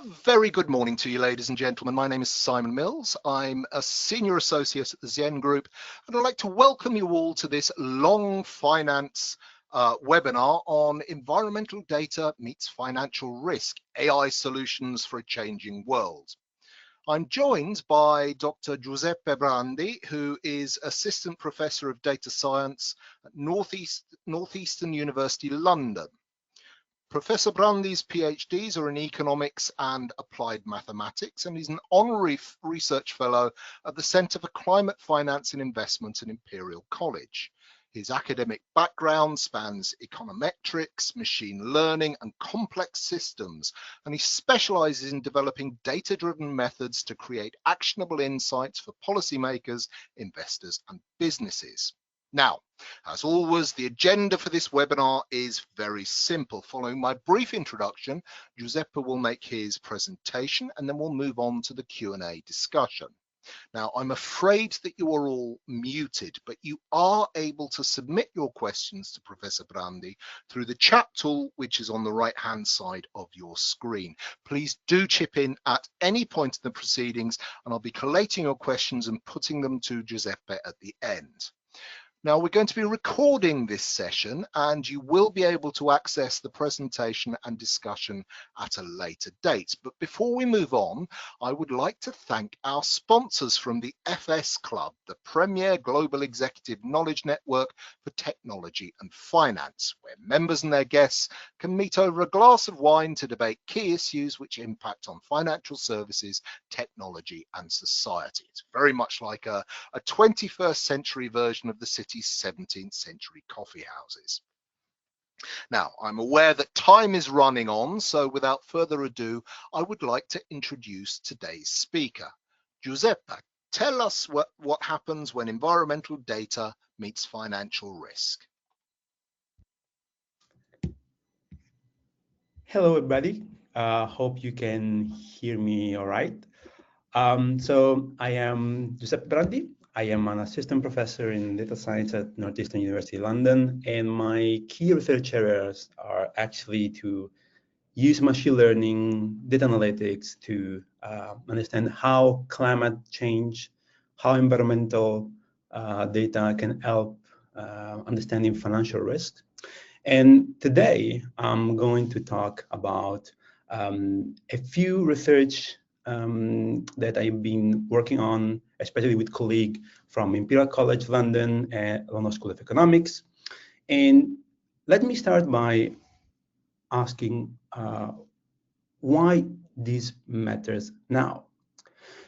Very good morning to you, ladies and gentlemen. My name is Simon Mills. I'm a senior associate at the Zen Group, and I'd like to welcome you all to this long finance webinar on environmental data meets financial risk, AI solutions for a changing world. I'm joined by Dr. Giuseppe Brandi, who is Assistant Professor of Data Science at Northeastern University, London. Professor Brandi's PhDs are in economics and applied mathematics, and he's an honorary research fellow at the Centre for Climate Finance and Investment at Imperial College. His academic background spans econometrics, machine learning, and complex systems, and he specializes in developing data-driven methods to create actionable insights for policymakers, investors, and businesses. Now, as always, the agenda for this webinar is very simple. Following my brief introduction, Giuseppe will make his presentation and then we'll move on to the Q&A discussion. Now, I'm afraid that you are all muted, but you are able to submit your questions to Professor Brandi through the chat tool, which is on the right-hand side of your screen. Please do chip in at any point in the proceedings, and I'll be collating your questions and putting them to Giuseppe at the end. Now, we're going to be recording this session, and you will be able to access the presentation and discussion at a later date. But before we move on, I would like to thank our sponsors from the FS Club, the premier global executive knowledge network for technology and finance, where members and their guests can meet over a glass of wine to debate key issues which impact on financial services, technology, and society. It's very much like a 21st century version of the city's 17th century coffee houses. Now, I'm aware that time is running on, so without further ado, I would like to introduce today's speaker. Giuseppe, tell us what happens when environmental data meets financial risk. Hello, everybody. Hope you can hear me all right. So I am Giuseppe Brandi. I am an assistant professor in data science at Northeastern University, London, and my key research areas are actually to use machine learning, data analytics to understand how climate change, how environmental data can help understanding financial risk. And today I'm going to talk about a few research that I've been working on, especially with colleagues from Imperial College London and London School of Economics. And let me start by asking why this matters now.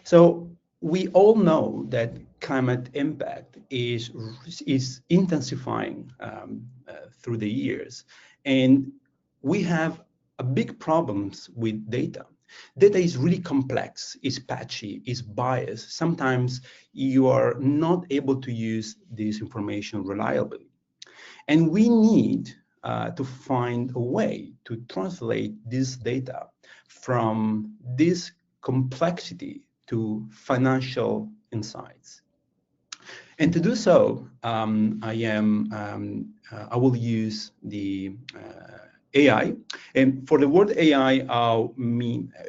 So we all know that climate impact is intensifying through the years, and we have a big problems with data. Data is really complex, is patchy, is biased. Sometimes you are not able to use this information reliably. And we need to find a way to translate this data from this complexity to financial insights. And to do so, I will use the AI. And for the word AI,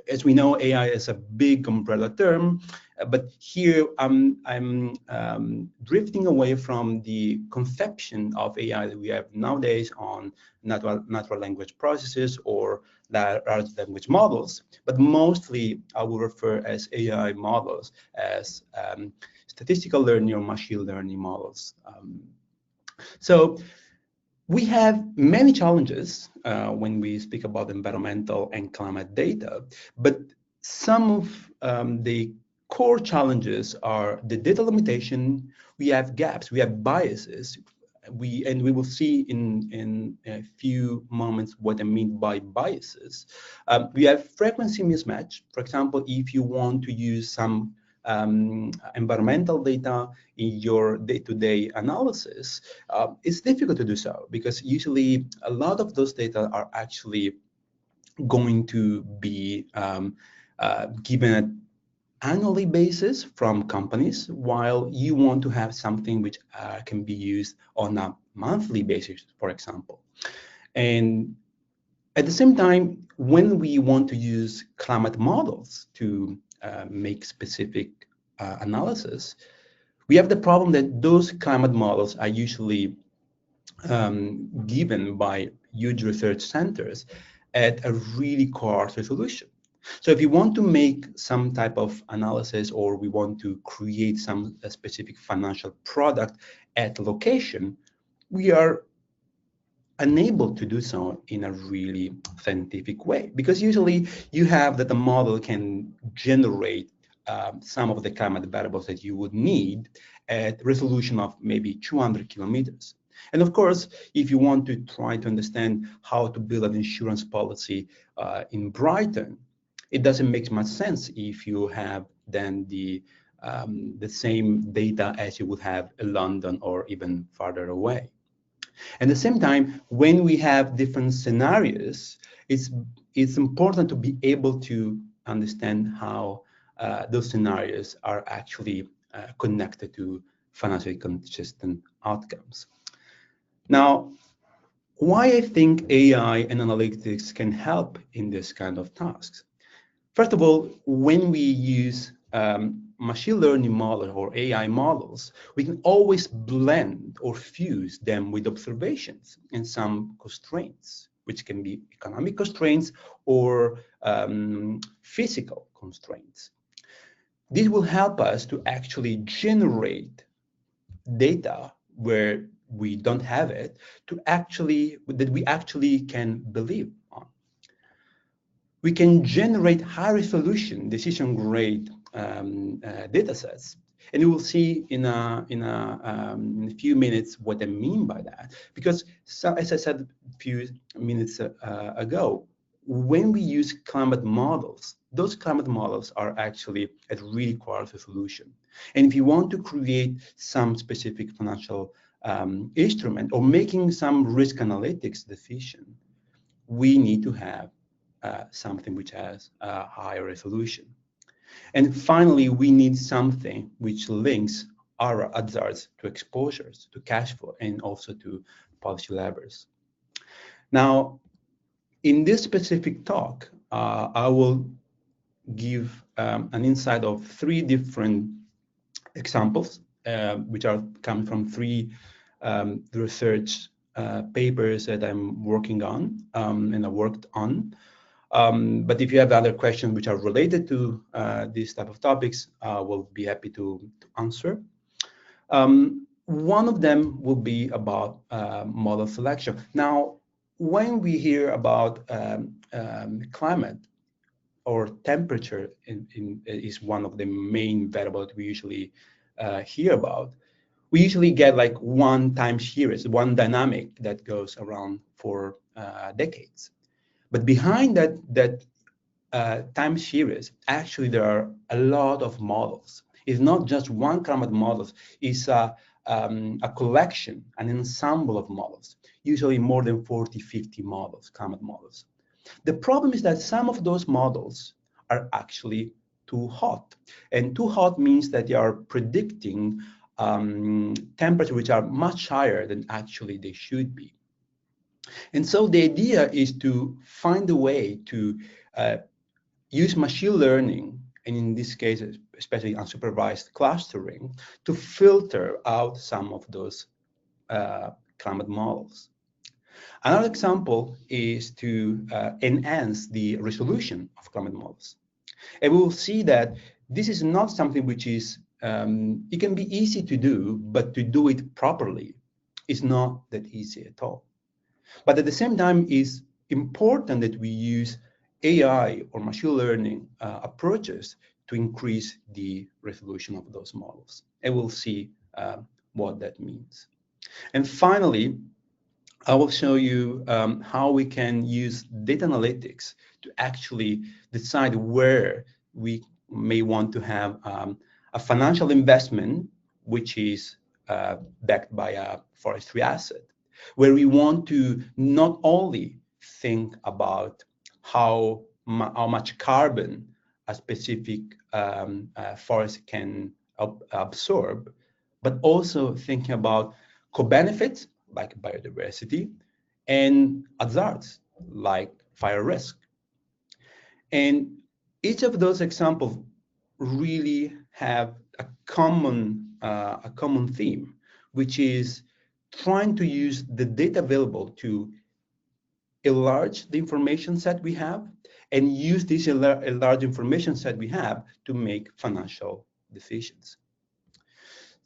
as we know, AI is a big umbrella term, but here I'm drifting away from the conception of AI that we have nowadays on natural language processes or large language models, but mostly I will refer as AI models as statistical learning or machine learning models. So we have many challenges when we speak about environmental and climate data, but some of the core challenges are the data limitation. We have gaps, we have biases, and we will see in a few moments what I mean by biases. We have frequency mismatch. For example, if you want to use some environmental data in your day-to-day analysis, it's difficult to do so because usually a lot of those data are actually going to be given an annually basis from companies, while you want to have something which can be used on a monthly basis, for example. And At the same time, when we want to use climate models to make specific analysis, we have the problem that those climate models are usually given by huge research centers at a really coarse resolution. So if you want to make some type of analysis or we want to create some specific financial product at location, we are unable to do so in a really scientific way, because usually you have that the model can generate some of the climate variables that you would need at resolution of maybe 200 kilometers. And of course, if you want to try to understand how to build an insurance policy in Brighton, it doesn't make much sense if you have then the same data as you would have in London or even farther away. At the same time, when we have different scenarios, it's important to be able to understand how those scenarios are actually connected to financially consistent outcomes. Now, why I think AI and analytics can help in this kind of tasks. First of all, when we use machine learning models or AI models, we can always blend or fuse them with observations and some constraints, which can be economic constraints or physical constraints. This will help us to actually generate data where we don't have it that we actually can believe on. We can generate high resolution decision grade data sets. And you will see in a few minutes what I mean by that. Because as I said a few minutes ago, when we use climate models, those climate models are actually at really coarse resolution. And if you want to create some specific financial instrument or making some risk analytics decision, we need to have something which has a higher resolution. And finally, we need something which links our hazards to exposures, to cash flow, and also to policy levers. Now, in this specific talk, I will give an insight of 3 different examples, which are coming from 3 research papers that I'm working on and I worked on. But if you have other questions which are related to these type of topics, we'll be happy to answer. One of them will be about model selection. Now, when we hear about climate or temperature is one of the main variables we usually hear about, we usually get like one time series, one dynamic that goes around for decades. But behind that time series, actually there are a lot of models. It's not just one climate models, it's a collection, an ensemble of models, usually more than 40, 50 models, climate models. The problem is that some of those models are actually too hot. And too hot means that they are predicting temperatures which are much higher than actually they should be. And so the idea is to find a way to use machine learning, and in this case, especially unsupervised clustering, to filter out some of those climate models. Another example is to enhance the resolution of climate models. And we will see that this is not something which is, it can be easy to do, but to do it properly is not that easy at all. But at the same time, it's important that we use AI or machine learning approaches to increase the resolution of those models. And we'll see what that means. And finally, I will show you how we can use data analytics to actually decide where we may want to have a financial investment, which is backed by a forestry asset, where we want to not only think about how much carbon a specific forest can absorb, but also thinking about co-benefits like biodiversity and hazards like fire risk. And each of those examples really have a common theme, which is trying to use the data available to enlarge the information set we have and use this enlarged information set we have to make financial decisions.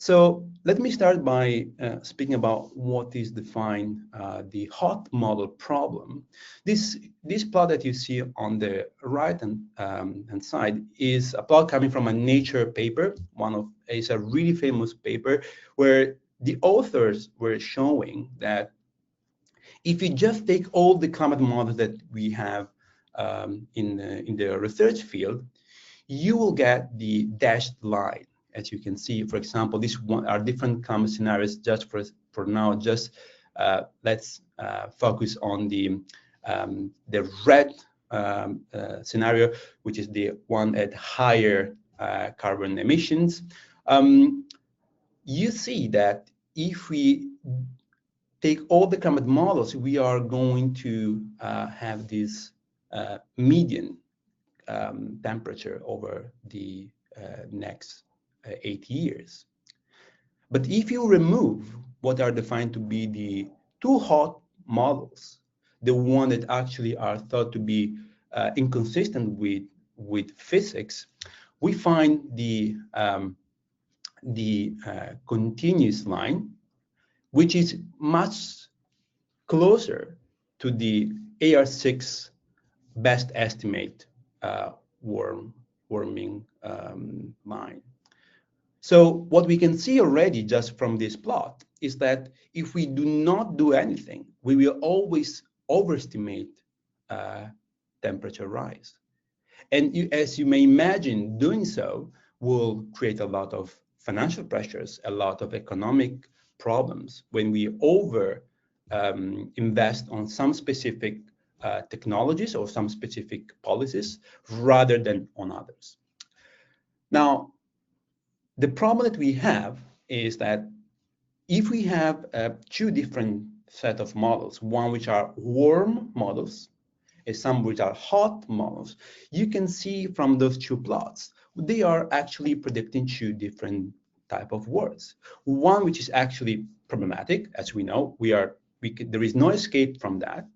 So let me start by speaking about what is defined the hot model problem. This plot that you see on the right hand side is a plot coming from a Nature paper. It's a really famous paper where the authors were showing that if you just take all the climate models that we have in the research field, you will get the dashed line. As you can see, for example, these are different climate scenarios. Just for now, just let's focus on the red scenario, which is the one at higher carbon emissions. You see that if we take all the climate models, we are going to have this median temperature over the next 8 years. But if you remove what are defined to be the too hot models, the one that actually are thought to be inconsistent with physics, we find the continuous line, which is much closer to the AR6 best estimate warming line. So what we can see already just from this plot is that if we do not do anything, we will always overestimate temperature rise. And as you may imagine, doing so will create a lot of financial pressures, a lot of economic problems when we invest on some specific technologies or some specific policies rather than on others. Now, the problem that we have is that if we have two different set of models, one which are warm models and some which are hot models, you can see from those two plots, they are actually predicting two different type of words. One which is actually problematic, as we know, there is no escape from that.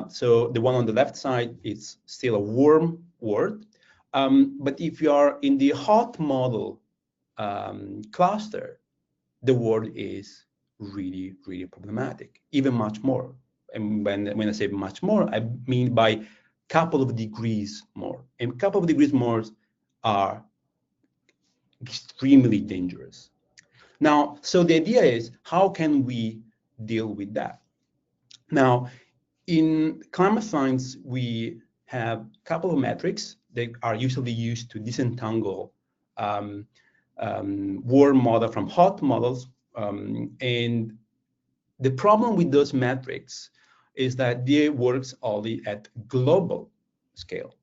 So the one on the left side is still a warm word. But if you are in the hot model cluster, the word is really, really problematic, even much more. And when I say much more, I mean by couple of degrees more. And couple of degrees more are extremely dangerous. Now, so the idea is, how can we deal with that? Now, in climate science, we have a couple of metrics that are usually used to disentangle warm model from hot models. And the problem with those metrics is that they work only at global scale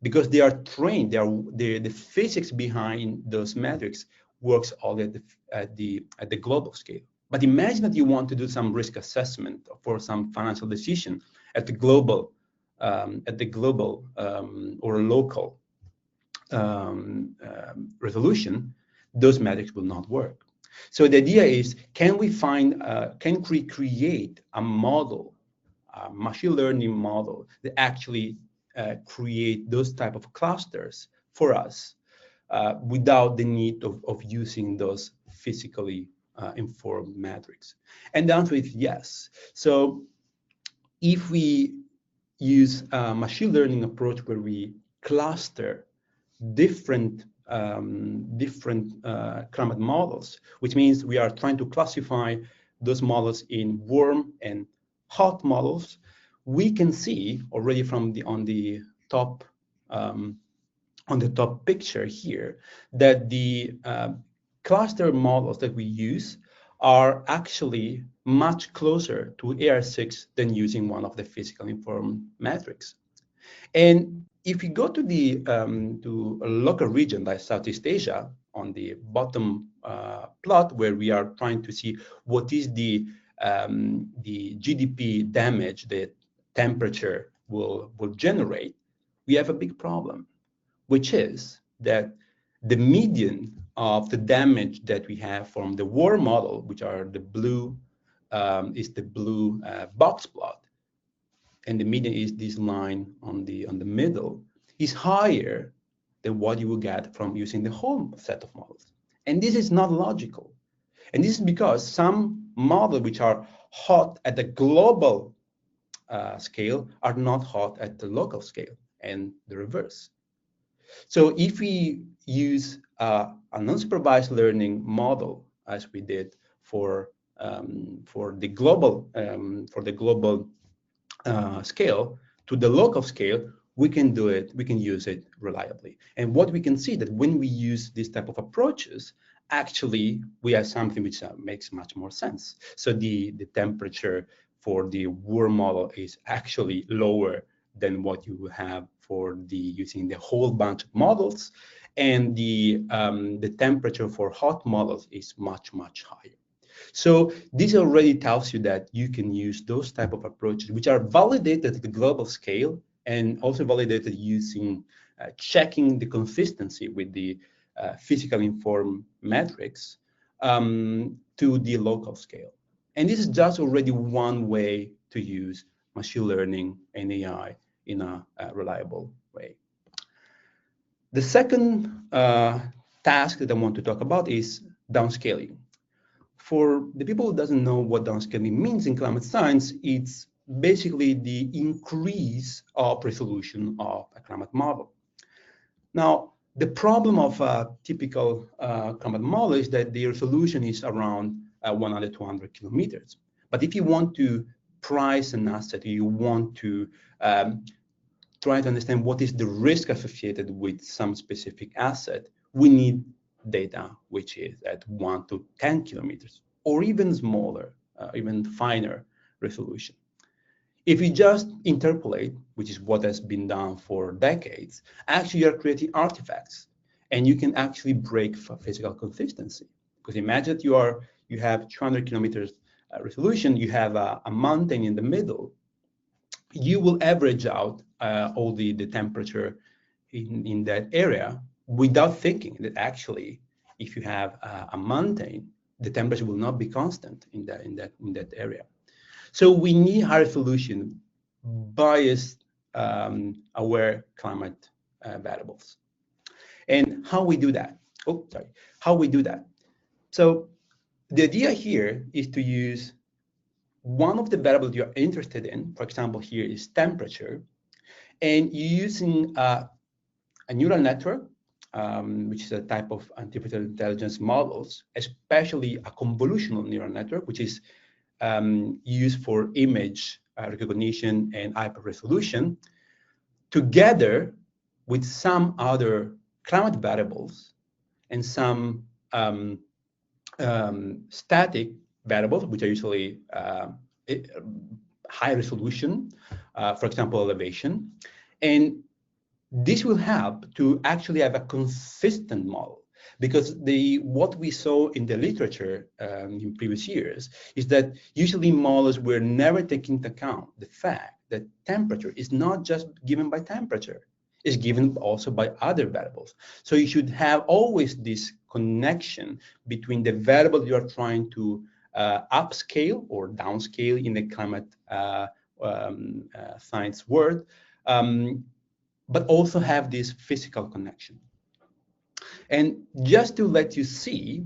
because they are trained. The physics behind those metrics works only at the global scale. But imagine that you want to do some risk assessment for some financial decision at the global or local resolution. Those metrics will not work. So the idea is, can we create a model, a machine learning model that actually create those type of clusters for us without the need of using those physically informed metrics? And the answer is yes. So if we use a machine learning approach where we cluster different climate models, which means we are trying to classify those models in warm and hot models, we can see already from on the top picture here that the cluster models that we use are actually much closer to AR6 than using one of the physical informed metrics. And if you go to to a local region like Southeast Asia, on the bottom plot, where we are trying to see what is the GDP damage that temperature will generate, we have a big problem, which is that the median of the damage that we have from the war model, which are the blue, is the blue box plot, and the median is this line on the middle, is higher than what you will get from using the whole set of models. And this is not logical. And this is because some models which are hot at the global scale are not hot at the local scale, and the reverse. So if we use a unsupervised learning model, as we did for the global scale to the local scale, we can do it, we can use it reliably. And what we can see that when we use this type of approaches, actually we have something which makes much more sense. So the temperature for the war model is actually lower than what you have for using the whole bunch of models, and the temperature for hot models is much higher. So this already tells you that you can use those type of approaches, which are validated at the global scale and also validated using checking the consistency with the physical informed metrics to the local scale. And this is just already one way to use machine learning and AI in a reliable way. The second task that I want to talk about is downscaling. For the people who doesn't know what downscaling means in climate science, it's basically the increase of resolution of a climate model. Now, the problem of a typical climate model is that the resolution is around 100 to 200 kilometers. But if you want to price an asset, you want to try to understand what is the risk associated with some specific asset, we need data which is at 1 to 10 kilometers, or even smaller, even finer resolution. If you just interpolate, which is what has been done for decades, actually you're creating artifacts, and you can actually break physical consistency. Because imagine that you have 200 kilometers resolution, you have a mountain in the middle, you will average out all the temperature in that area without thinking that actually, if you have a mountain, the temperature will not be constant in that area. So we need high resolution, biased, aware climate variables. And how we do that? How we do that? So the idea here is to use one of the variables you're interested in. For example, here is temperature, and you're using a neural network, which is a type of artificial intelligence models, especially a convolutional neural network, which is used for image recognition and hyper resolution, together with some other climate variables and some static variables, which are usually high resolution, for example, elevation. And this will help to actually have a consistent model, because what we saw in the literature in previous years is that usually models were never taking into account the fact that temperature is not just given by temperature, it's given also by other variables. So you should have always this connection between the variable you are trying to upscale or downscale in the climate science world, but also have this physical connection. And just to let you see,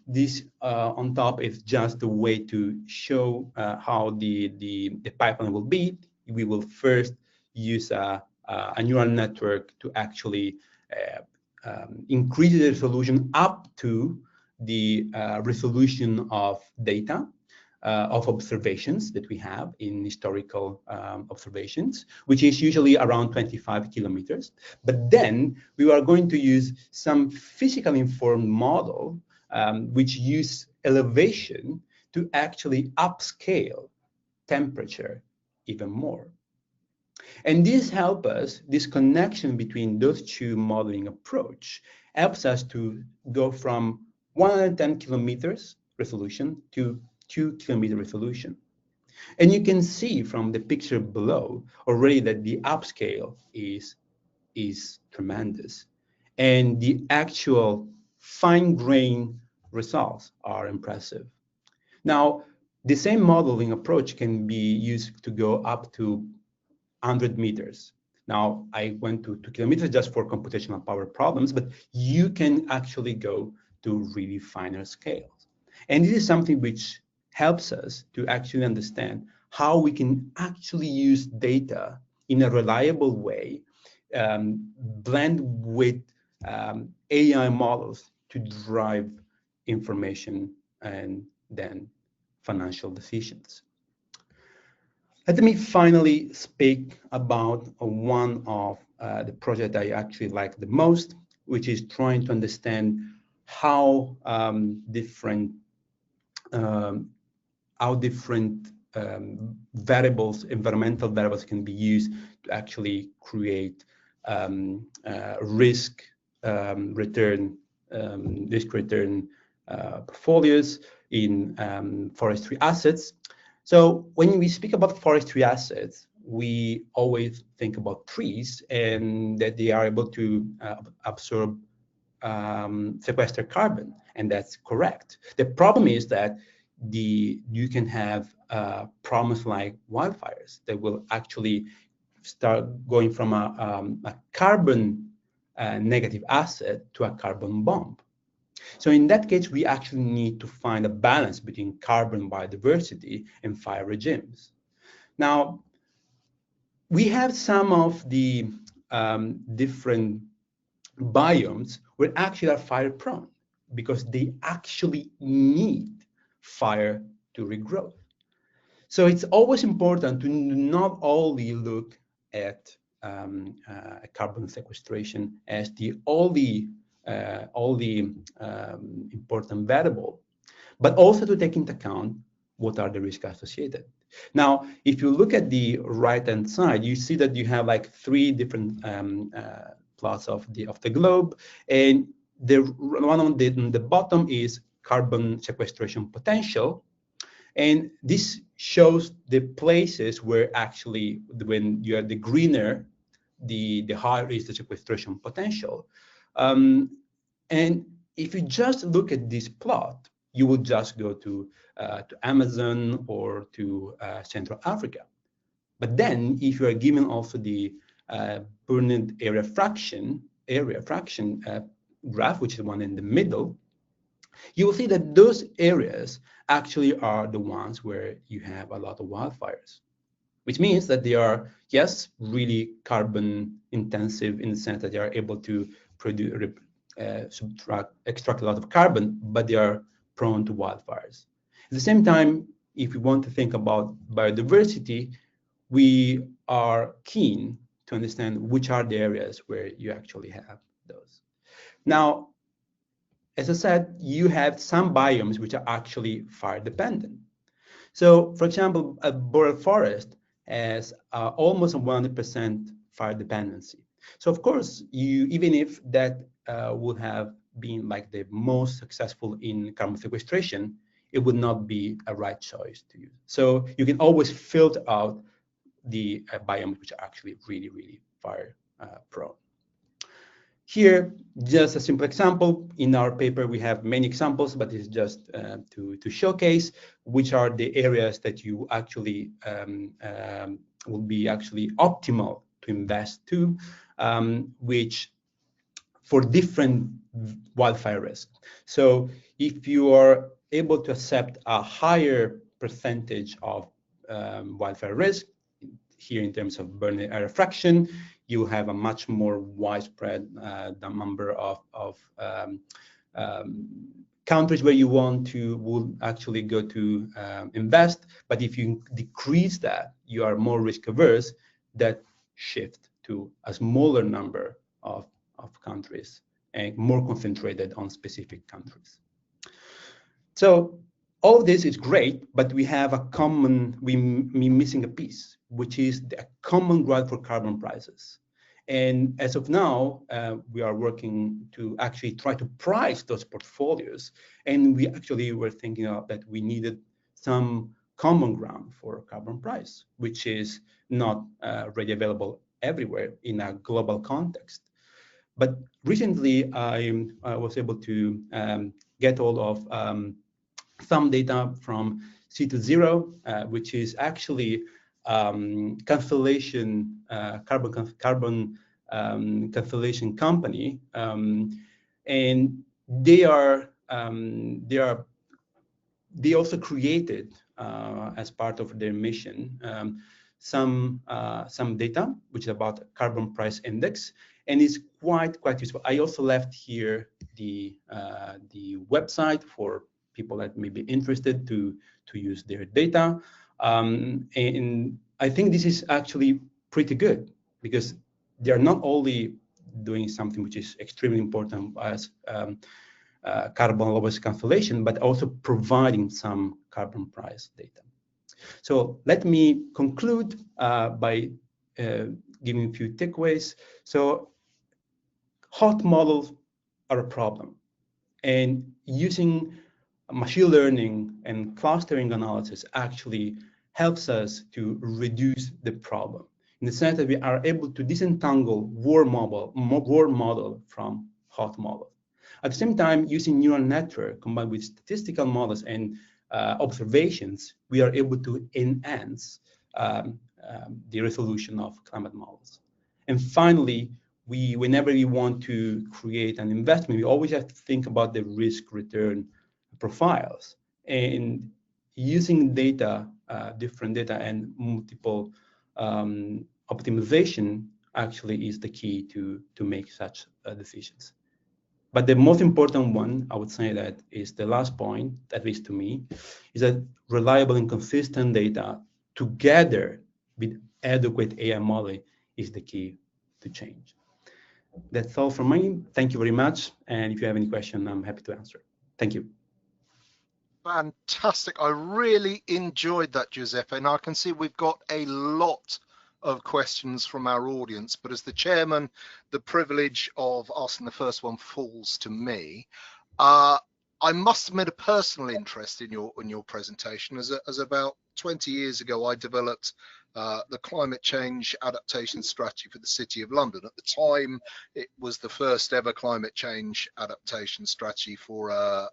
this on top is just a way to show how the pipeline will be. We will first use a neural network to actually increase the resolution up to the resolution of data, of observations that we have in historical observations, which is usually around 25 kilometers. But then we are going to use some physical informed model, which use elevation to actually upscale temperature even more. And this helps us, this connection between those two modeling approach helps us to go from 110 kilometers resolution to 2 kilometer resolution. And you can see from the picture below already that the upscale is tremendous. And the actual fine-grained results are impressive. Now, the same modeling approach can be used to go up to 100 meters. Now, I went to 2 kilometers just for computational power problems, but you can actually go to really finer scales. And this is something which helps us to actually understand how we can actually use data in a reliable way, blend with AI models to drive information and then financial decisions. Let me finally speak about one of the projects I actually like the most, which is trying to understand how different variables, environmental variables, can be used to actually create risk return portfolios in forestry assets. So when we speak about forestry assets, we always think about trees and that they are able to absorb, sequester carbon, and that's correct. The problem is that you can have problems like wildfires that will actually start going from a carbon negative asset to a carbon bomb. So in that case, we actually need to find a balance between carbon biodiversity and fire regimes. Now, we have some of the different biomes where actually are fire prone because they actually need fire to regrow. So it's always important to not only look at carbon sequestration as the only important variable, but also to take into account what are the risks associated. Now, if you look at the right-hand side, you see that you have like three different plots of the globe, and the one on the bottom is carbon sequestration potential, and this shows the places where actually, when you are the greener, the higher is the sequestration potential. And if you just look at this plot, you would just go to Amazon or to Central Africa. But then, if you are given also the burned area fraction graph, which is the one in the middle, you will see that those areas actually are the ones where you have a lot of wildfires, which means that they are, yes, really carbon intensive in the sense that they are able to produce, extract a lot of carbon, but they are prone to wildfires. At the same time, if we want to think about biodiversity, we are keen to understand which are the areas where you actually have those. Now, as I said, you have some biomes which are actually fire dependent. So, for example, a boreal forest has almost 100% fire dependency. So, of course, even if that would have been like the most successful in carbon sequestration, it would not be a right choice to use. So you can always filter out the biomes which are actually really, really fire prone. Here, just a simple example. In our paper, we have many examples, but it's just to showcase which are the areas that you actually will be actually optimal to invest to, which for different wildfire risk. So if you are able to accept a higher percentage of wildfire risk, here in terms of burning area fraction, you have a much more widespread number of countries where you will actually go to invest. But if you decrease that, you are more risk averse, that shift to a smaller number of countries and more concentrated on specific countries. So all of this is great, but we have we missing a piece, which is the common ground for carbon prices. And as of now, we are working to actually try to price those portfolios. And we actually were thinking of that we needed some common ground for carbon price, which is not readily available everywhere in a global context. But recently, I was able to get hold of some data from C20, which is actually cancellation carbon cancellation company, and they also created as part of their mission some data which is about carbon price index, and it's quite useful. I also left here the website for people that may be interested to use their data, and I think this is actually pretty good because they are not only doing something which is extremely important as carbon lowest cancellation, but also providing some carbon price data. So let me conclude by giving a few takeaways. So hot models are a problem, and using machine learning and clustering analysis actually helps us to reduce the problem in the sense that we are able to disentangle warm model from hot model. At the same time, using neural network combined with statistical models and observations, we are able to enhance the resolution of climate models. And finally, whenever we want to create an investment, we always have to think about the risk-return profiles. And using data, different data and multiple optimization actually is the key to make such decisions. But the most important one, I would say that is the last point, at least to me, is that reliable and consistent data together with adequate AI modeling is the key to change. That's all from me. Thank you very much. And if you have any question, I'm happy to answer. Thank you. Fantastic. I really enjoyed that, Giuseppe. And I can see we've got a lot of questions from our audience, but as the chairman, the privilege of asking the first one falls to me. I must admit a personal interest in your presentation, as about 20 years ago I developed the climate change adaptation strategy for the City of London. At the time, it was the first ever climate change adaptation strategy for a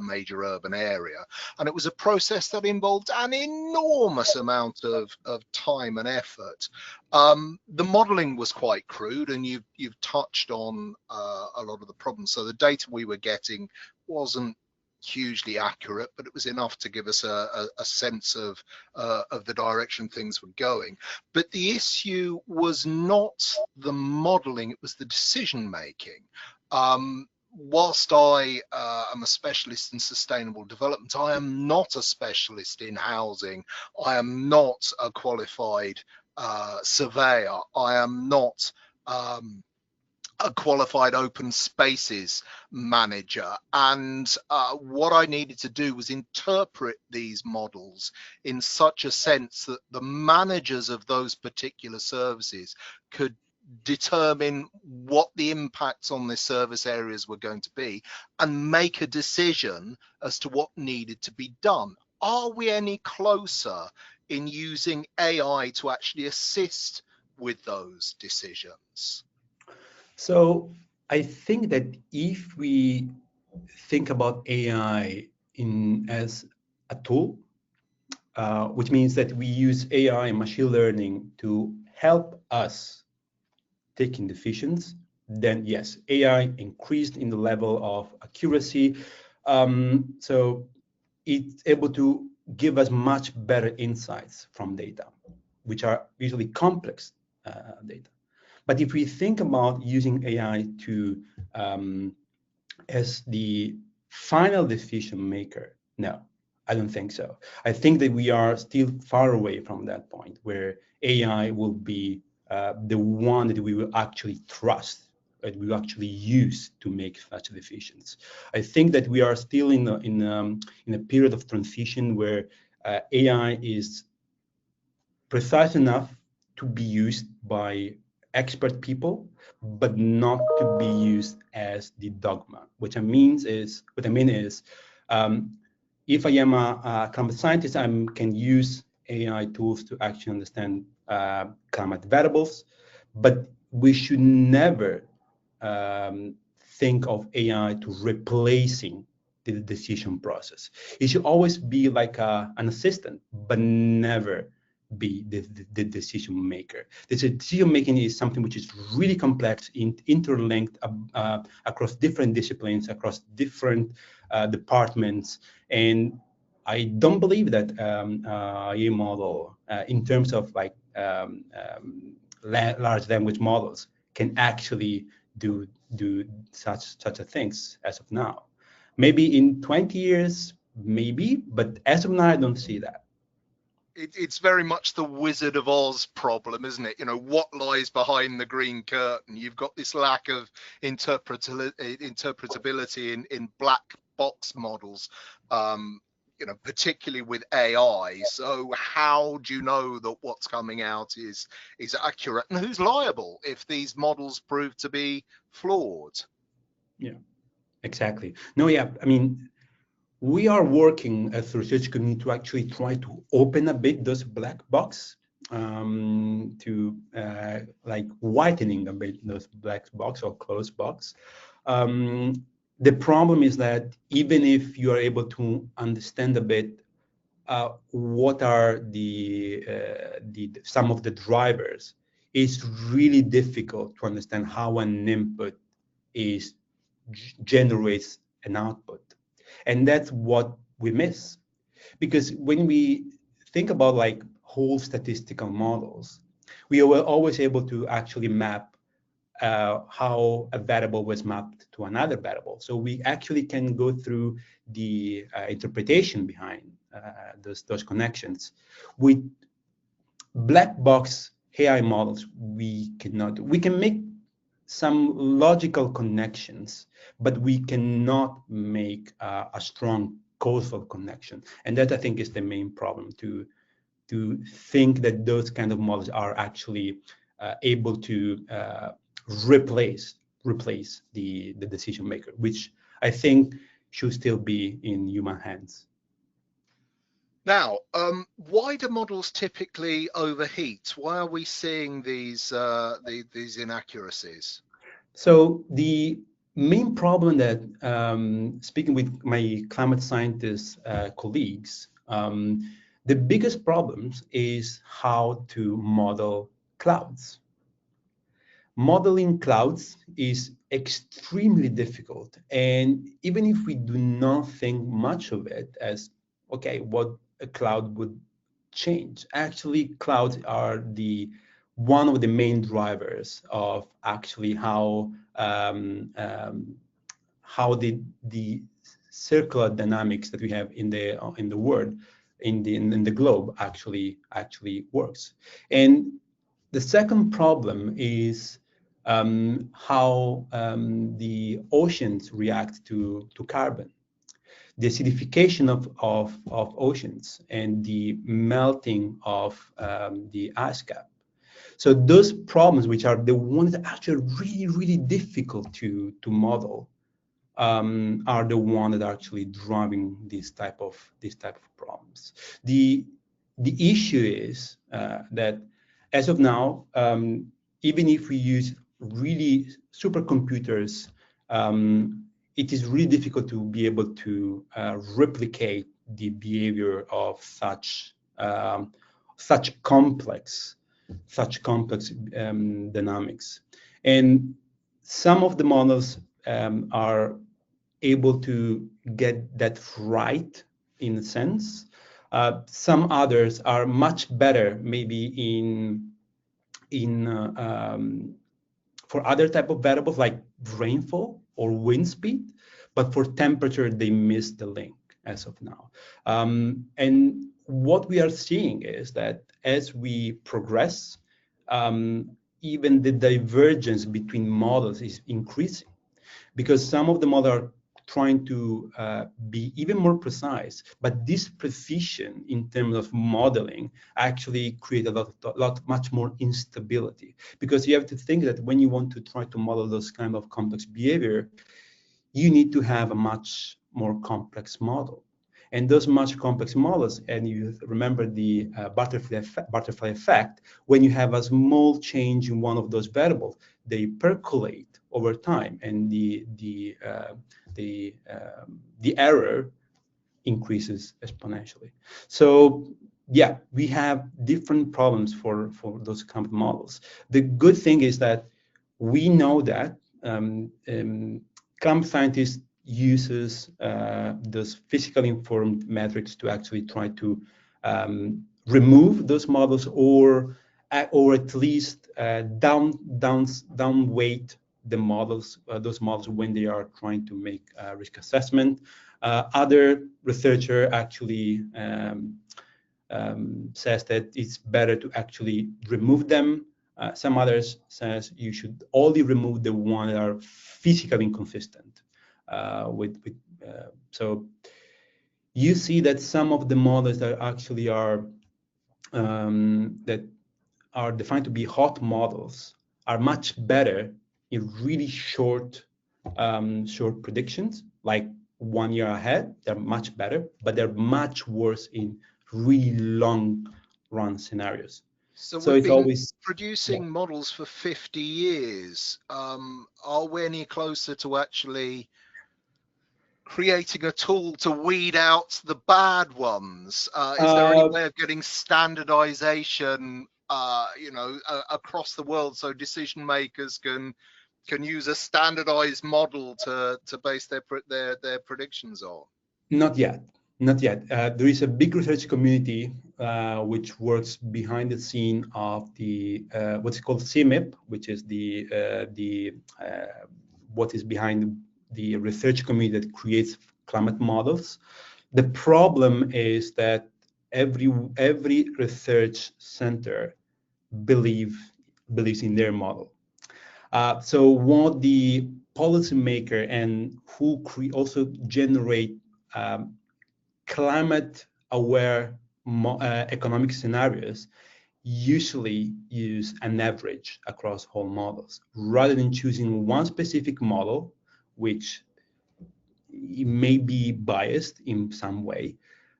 major urban area, and it was a process that involved an enormous amount of time and effort. The modeling was quite crude, and you've touched on a lot of the problems. So the data we were getting wasn't hugely accurate, but it was enough to give us a sense of the direction things were going. But the issue was not the modeling, it was the decision making. Whilst I am a specialist in sustainable development, I am not a specialist in housing. I am not a qualified surveyor. I am not a qualified open spaces manager, and what I needed to do was interpret these models in such a sense that the managers of those particular services could determine what the impacts on their service areas were going to be and make a decision as to what needed to be done. Are we any closer in using AI to actually assist with those decisions? So I think that if we think about AI as a tool, which means that we use AI and machine learning to help us taking decisions, then yes, AI increased in the level of accuracy. So it's able to give us much better insights from data, which are usually complex data. But if we think about using AI to as the final decision maker, no, I don't think so. I think that we are still far away from that point where AI will be the one that we will actually trust, that we will actually use to make such decisions. I think that we are still in a period of transition where AI is precise enough to be used by expert people, but not to be used as the dogma. What I mean is, if I am a climate scientist, I can use AI tools to actually understand climate variables, but we should never think of AI to replacing the decision process. It should always be like an assistant, but never be the decision maker. The decision making is something which is really complex, interlinked across different disciplines, across different departments, and I don't believe that a model, in terms of like large language models, can actually do such a things as of now. Maybe in 20 years, maybe, but as of now, I don't see that. It's very much the Wizard of Oz problem, isn't it? You know, what lies behind the green curtain? You've got this lack of interpretability in black box models, you know, particularly with AI. So how do you know that what's coming out is accurate, and who's liable if these models prove to be flawed? Yeah, exactly. No, yeah, I mean, we are working as a research community to actually try to open a bit those black box, to like whitening a bit those black box or closed box. The problem is that even if you are able to understand a bit what are the some of the drivers, it's really difficult to understand how an input is generates an output. And that's what we miss. Because when we think about like whole statistical models, we were always able to actually map how a variable was mapped to another variable. So we actually can go through the interpretation behind those connections. With black box AI models, we cannot. We can make some logical connections, but we cannot make a strong causal connection. And that, I think, is the main problem, to think that those kind of models are actually able to replace the decision maker, which I think should still be in human hands. Now, why do models typically overheat? Why are we seeing these inaccuracies? So the main problem that, speaking with my climate scientist colleagues, the biggest problems is how to model clouds. Modeling clouds is extremely difficult. And even if we do not think much of it as, okay, what a cloud would change, actually clouds are one of the main drivers of actually how the circular dynamics that we have in the world, in the globe, actually works. And the second problem is how the oceans react to carbon. The acidification of oceans and the melting of the ice cap. So those problems, which are the ones that are actually really difficult to model, are the one that are actually driving this type of problems. The issue is that as of now, even if we use really supercomputers, it is really difficult to be able to replicate the behavior of such complex dynamics. And some of the models are able to get that right in a sense. Some others are much better, maybe for other type of variables like rainfall or wind speed, but for temperature they miss the link as of now. And what we are seeing is that as we progress, even the divergence between models is increasing, because some of the models are trying to be even more precise, but this precision in terms of modeling actually create much more instability, because you have to think that when you want to try to model those kind of complex behavior, you need to have a much more complex model. And those much complex models, and you remember the butterfly effect, when you have a small change in one of those variables, they percolate over time, and the error increases exponentially. So yeah, we have different problems for those kind of models. The good thing is that we know that climate scientists uses those physically informed metrics to actually try to remove those models, or at least down weight the models, those models, when they are trying to make risk assessment. Other researcher actually says that it's better to actually remove them. Some others says you should only remove the ones that are physically inconsistent so you see that some of the models that actually are that are defined to be hot models are much better in really short predictions, like 1 year ahead. They're much better, but they're much worse in really long run scenarios. So So we've it's been always, producing yeah. models for 50 years. Are we any closer to actually creating a tool to weed out the bad ones? Is there any way of getting standardization, across the world, so decision makers can use a standardized model to base their predictions on? Not yet. Not yet. There is a big research community which works behind the scene of the what's called CMIP, which is the what is behind the research community that creates climate models. The problem is that every research center believes in their model. So what the policymaker and who also generate climate-aware economic scenarios usually use an average across whole models rather than choosing one specific model, which may be biased in some way.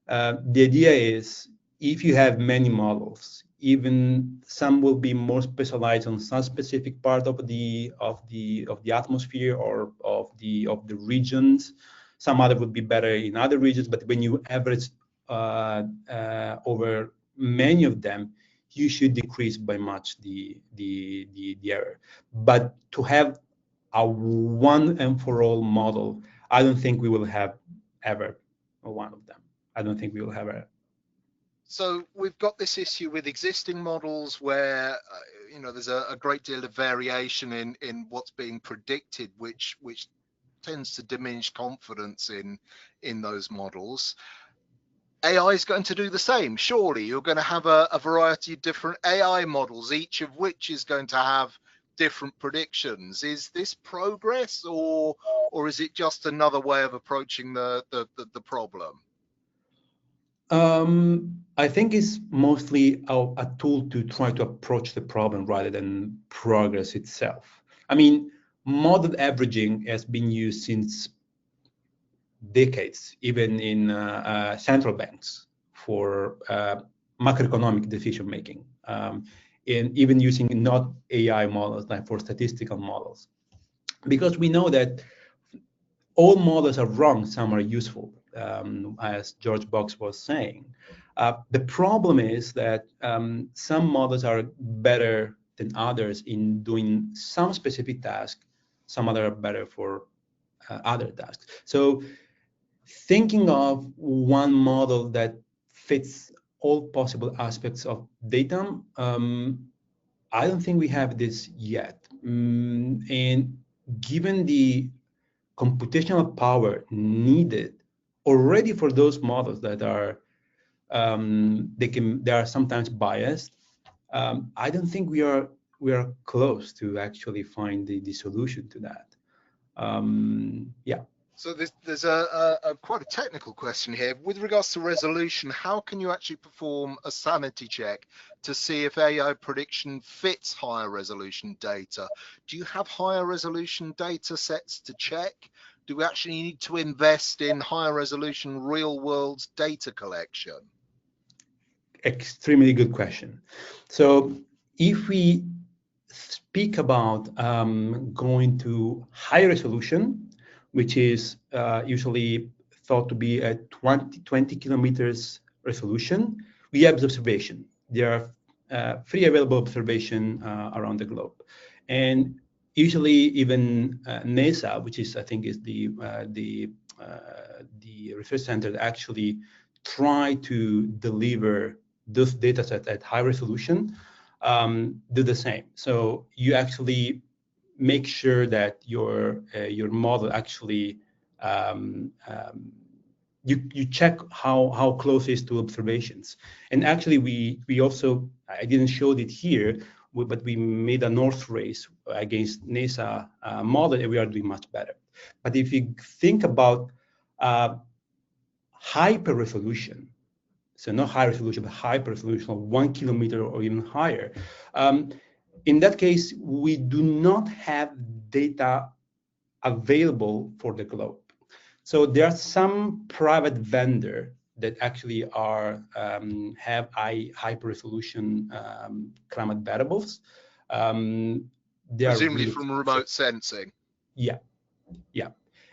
The idea is, if you have many models, even some will be more specialized on some specific part of the atmosphere or of the regions. Some other would be better in other regions, but when you average over many of them, you should decrease by much the error. But to have a one and for all model, I don't think we will have ever one of them. I don't think we will have ever. So we've got this issue with existing models where there's a great deal of variation in what's being predicted, which tends to diminish confidence in those models. AI is going to do the same. Surely you're going to have a variety of different AI models, each of which is going to have different predictions. Is this progress, or is it just another way of approaching the problem? I think it's mostly a tool to try to approach the problem rather than progress itself. I mean, model averaging has been used since decades, even in central banks for macroeconomic decision making, and even using not AI models, like for statistical models, because we know that all models are wrong, some are useful, as George Box was saying. The problem is that some models are better than others in doing some specific task, some other are better for other tasks. So thinking of one model that fits all possible aspects of data, I don't think we have this yet. And given the computational power needed already for those models that are they are sometimes biased, I don't think we are close to actually find the solution to that. Yeah. So there's a quite a technical question here. With regards to resolution, how can you actually perform a sanity check to see if AI prediction fits higher resolution data? Do you have higher resolution data sets to check? do we actually need to invest in higher resolution real world data collection? Extremely good question. So if we speak about going to high resolution, which is usually thought to be a 20 kilometers resolution, we have observation. There are free available observation around the globe. And usually even NASA, which is, I think, is the research center that actually try to deliver those data sets at high resolution, do the same. So you actually make sure that your model actually you check how close it is to observations. And actually, we also, I didn't show it here, but we made a north race against NASA model, and we are doing much better. But if you think about hyper resolution, so not high resolution, but hyper resolution of 1 kilometer or even higher. In that case, we do not have data available for the globe. So there are some private vendor that actually are have hyper resolution climate variables. They are Presumably really from expensive. remote sensing. Yeah, yeah,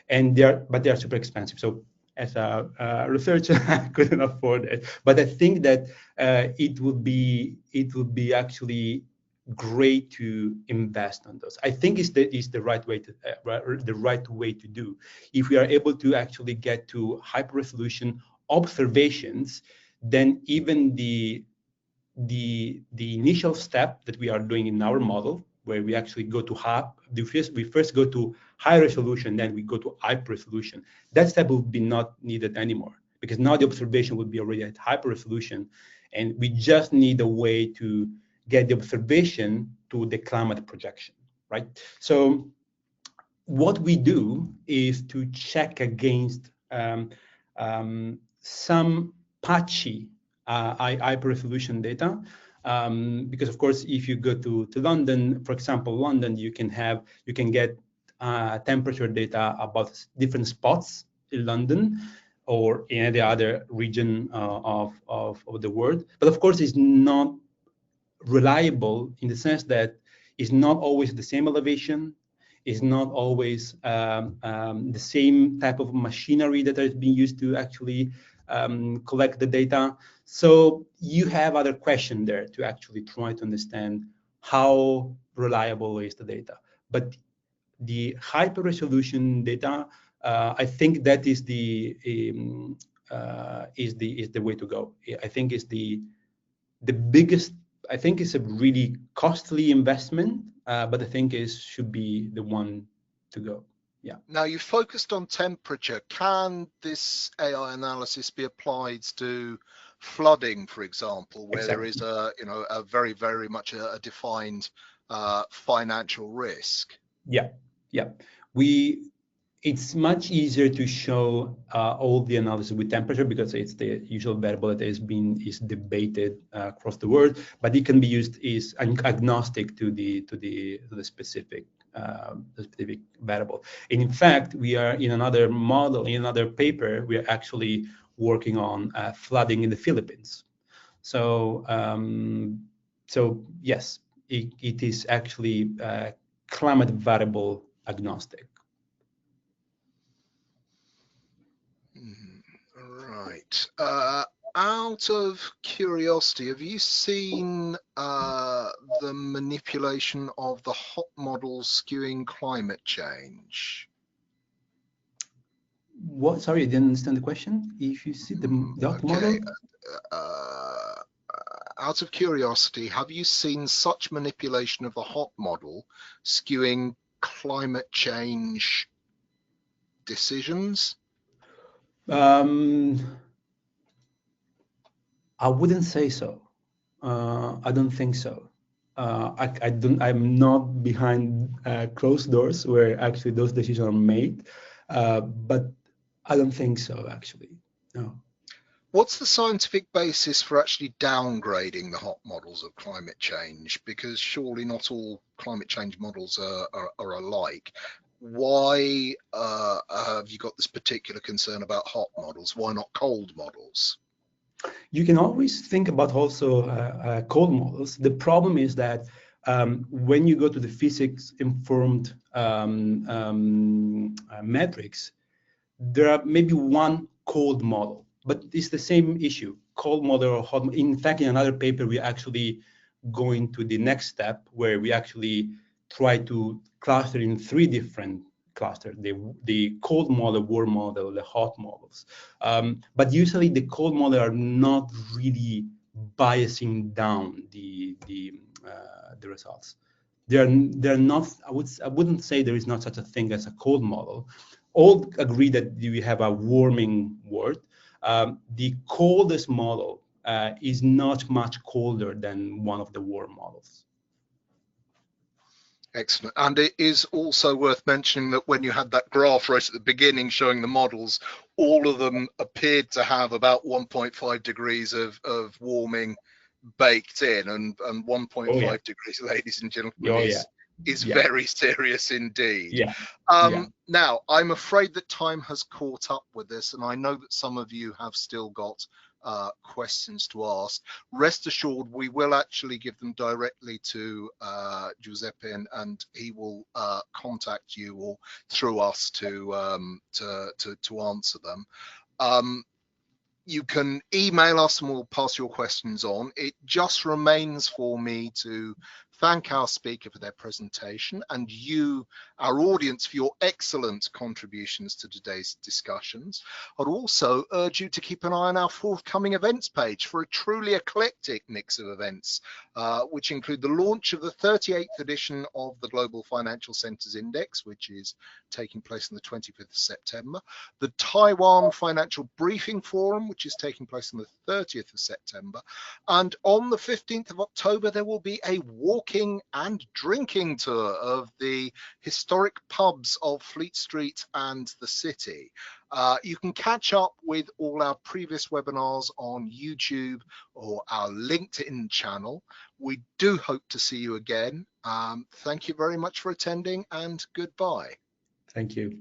and they are super expensive. So as a researcher, I couldn't afford it. But I think that it would be actually great to invest on those. I think is the right way to do. If we are able to actually get to hyper resolution observations, then even the initial step that we are doing in our model, where we actually go to we first go to high resolution, then we go to hyper resolution. That step will be not needed anymore, because now the observation will be already at hyper resolution, and we just need a way to get the observation to the climate projection, right? So what we do is to check against some patchy hyper resolution data, because of course, if you go to London, for example, London, you can get temperature data about different spots in London or in any other region of the world. But of course, it's not reliable in the sense that it's not always the same elevation, is not always the same type of machinery that is being used to actually collect the data. So you have other questions there to actually try to understand how reliable is the data. But the hyper resolution data, I think that is the way to go. I think is the biggest. I think it's a really costly investment, but I think it should be the one to go. Yeah. Now, you focused on temperature. Can this AI analysis be applied to flooding, for example, where Exactly. there is a very, very much a defined financial risk? Yeah, yeah. It's much easier to show all the analysis with temperature because it's the usual variable that is debated across the world, but it can be used is agnostic to the specific variable. And in fact, we are in another model, in another paper, we are actually working on flooding in the Philippines. So yes, it is actually climate variable agnostic. Right. Out of curiosity, have you seen the manipulation of the hot models skewing climate change? What? Sorry, I didn't understand the question. If you see the hot model. Out of curiosity, have you seen such manipulation of the hot model skewing climate change decisions? I wouldn't say so. I don't think so. I don't. I'm not behind closed doors where actually those decisions are made, but I don't think so. Actually, no. What's the scientific basis for actually downgrading the hot models of climate change? Because surely not all climate change models are alike. why have you got this particular concern about hot models? Why not cold models? You can always think about also cold models. The problem is that when you go to the physics-informed metrics, there are maybe one cold model, but it's the same issue, cold model or hot. In fact, in another paper, we actually going to the next step where we actually try to cluster in 3 different clusters, the cold model, warm model, the hot models. But usually the cold model are not really biasing down the results. They're not, I wouldn't say there is not such a thing as a cold model. All agree that we have a warming world. The coldest model is not much colder than one of the warm models. Excellent. And it is also worth mentioning that when you had that graph right at the beginning showing the models, all of them appeared to have about 1.5 degrees of warming baked in, and 1.5 degrees, ladies and gentlemen, is very serious indeed. Now, I'm afraid that time has caught up with this, and I know that some of you have still got questions to ask. Rest assured, we will actually give them directly to Giuseppe, and he will contact you or through us to answer them. You can email us and we'll pass your questions on. It just remains for me to thank our speaker for their presentation and you, our audience, for your excellent contributions to today's discussions. I'd also urge you to keep an eye on our forthcoming events page for a truly eclectic mix of events, which include the launch of the 38th edition of the Global Financial Centers Index, which is taking place on the 25th of September, the Taiwan Financial Briefing Forum, which is taking place on the 30th of September, and on the 15th of October, there will be a walking and drinking tour of the historic pubs of Fleet Street and the city. You can catch up with all our previous webinars on YouTube or our LinkedIn channel. We do hope to see you again. Thank you very much for attending, and goodbye. Thank you.